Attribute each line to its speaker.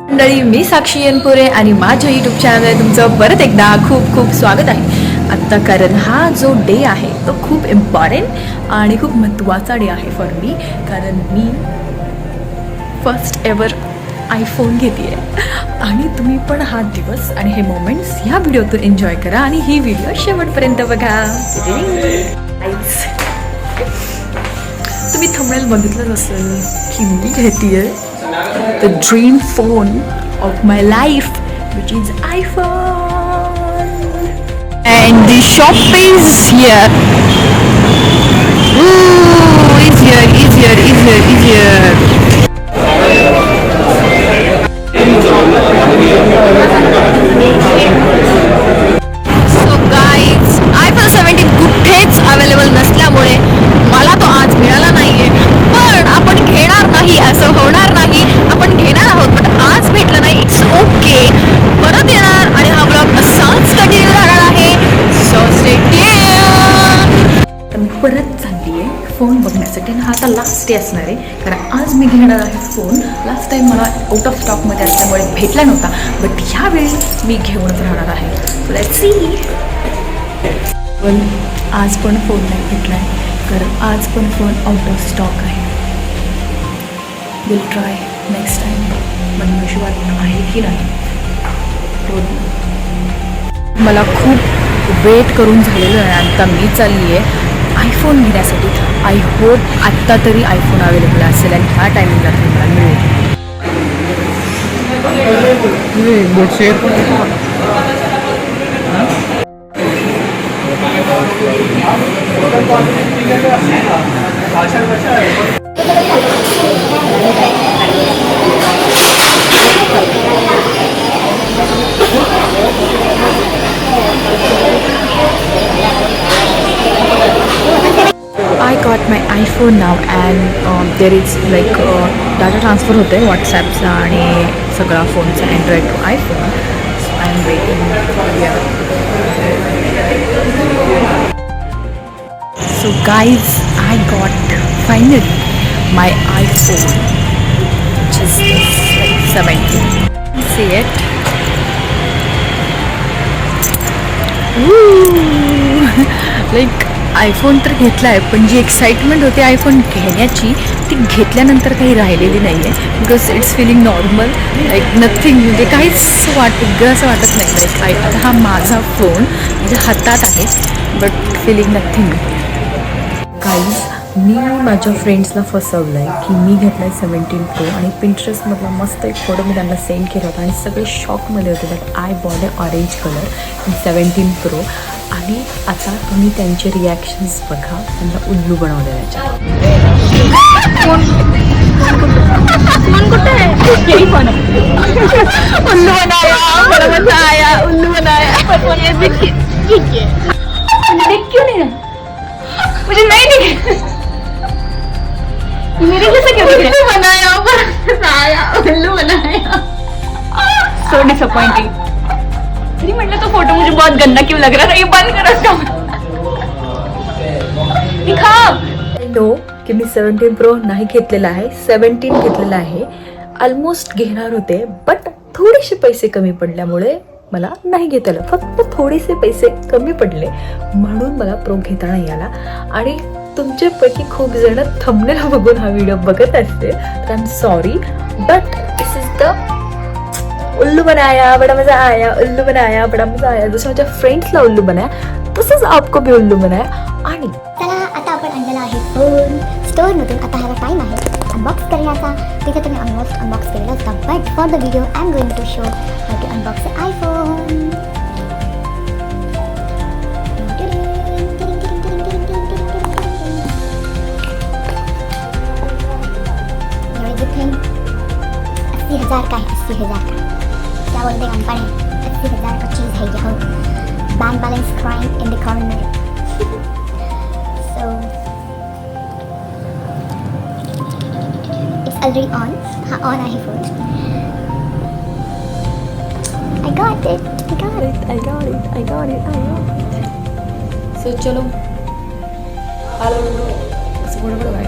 Speaker 1: मंडळी, मी साक्षी अनपुरे आणि माझ्या यूट्यूब चॅनलमध्ये तुमचं परत एकदा खूप खूप स्वागत आहे. आत्ता कारण हा जो डे आहे तो खूप इम्पॉर्टंट आणि खूप महत्त्वाचा डे आहे फॉर मी. कारण मी फर्स्ट एवर आयफोन घेते आहे आणि तुम्ही पण हा दिवस आणि हे मोमेंट्स ह्या व्हिडिओतून एन्जॉय करा आणि ही व्हिडिओ शेवटपर्यंत बघा. तुम्ही थंबनेल बघितलंच असेल की मी घेते the dream phone of my life, which is iPhone, and the shop is here. Ooh, is here. So guys, iPhone 17 कुठेच अवेलेबल नसल्यामुळे मला तो आज मिळाला नाहीये. पण आपण घेणार नाही असं होणार नाही, आपण घेणार आहोत. पण आज भेटलं नाही, इट्स ओके. परत येणार आणि हा ब्लॉग असाच कंटिन्यू राहणार आहे. So stay tuned. मी परत चालली आहे फोन बघण्यासाठी आणि हा आता लास्ट डे असणार आहे. कारण आज मी घेणार आहे फोन. लास्ट टाईम मला आउट ऑफ स्टॉकमध्ये असल्यामुळे भेटला नव्हता, बट ह्यावेळी मी घेऊनच राहणार आहे. So let's see. पण आज पण फोन नाही भेटला आहे, कारण आज पण फोन आउट ऑफ स्टॉक आहे. Will try next time. पण नशिबात आहे की नाही मला खूप वेट करून झालेलं आहे. आता मी चालली आहे आयफोन घेण्यासाठी. आय होप आत्ता तरी आयफोन अवेलेबल असेल आणि ह्या टायमिंगला तरी मला मिळेल. I got my iPhone now and there is like data transfer होते आहे व्हॉट्सॲपचा आणि सगळा फोनचा Android to iPhone. So I am waiting here. So guys, I got finally my iPhone, which is like 17. See it? Woo! Like iPhone तर घेतला आहे, पण जी excitement होती आयफोन घेण्याची ती घेतल्यानंतर काही राहिलेली नाही आहे. Because it's feeling normal, like nothing. म्हणजे काहीच वेगळं असं वाटत नाही. लाईक आता हा माझा फोन माझ्या हातात आहे, बट फिलिंग नथिंग. गाईज, मी माझ्या फ्रेंड्सला फसवलं आहे की मी घेतला आहे 17 प्रो आणि पिंटरेस्टमधला मस्त एक फोटो मी त्यांना सेंड केला होता आणि सगळे शॉकमध्ये होते. But I bought a orange colour in 17 pro. आणि आता तुम्ही त्यांचे रिॲक्शन्स बघा. त्यांना उल्लू बनवले त्याच्यात. उल्लू बनाया, बड़ा मजा आया. उल्लू बनाया. क्यों नहीं है? मुझे नहीं मेरे जैसे क्यों उल्लू बनाया, उल्लू बनाया. So disappointing. अरे मतलब तो फोटो मुझे बहुत गंदा क्यों लग रहा था. ये बंद करो उसका. दिखा. नो की मी 17 प्रो नाही घेतलेला आहे, 17 घेतलेला आहे. ऑलमोस्ट घेणार होते, बट थोडेसे पैसे कमी पडल्यामुळे मला नाही घेता आलं. फक्त थोडेसे पैसे कमी पडले म्हणून मला प्रो घेता नाही आला. आणि तुमच्यापैकी खूप जण थंबनेल बघून हा व्हिडिओ बघत असते, तर I am sorry. But this is the उल्लू बनाया, बड़ा मजा आया. उल्लू बनाया, बड़ा मजा आया. जसं माझ्या फ्रेंड्सला उल्लू बनाया, तसंच आपको भी उल्लू बनाया. आणि
Speaker 2: चला आता आपण आणलेला आहे फोन स्टोअरमधून. आता ह्याला टाईम आहे अनबॉक्स करण्याचा. तिथे तुम्ही ऑलमोस्ट अनबॉक्स केलेला होता, but for the video I am going to show how to unbox the iPhone. Everything 80,000 का है. 80,000 का क्या बोलते हैं अनपढ़ है. 80,000 का चीज़ है ये. Bank balance crime in the corner. So it's already on. हाँ on आहे phone. I got it.
Speaker 1: So चलो. हॅलो. असं बरोबर आहे.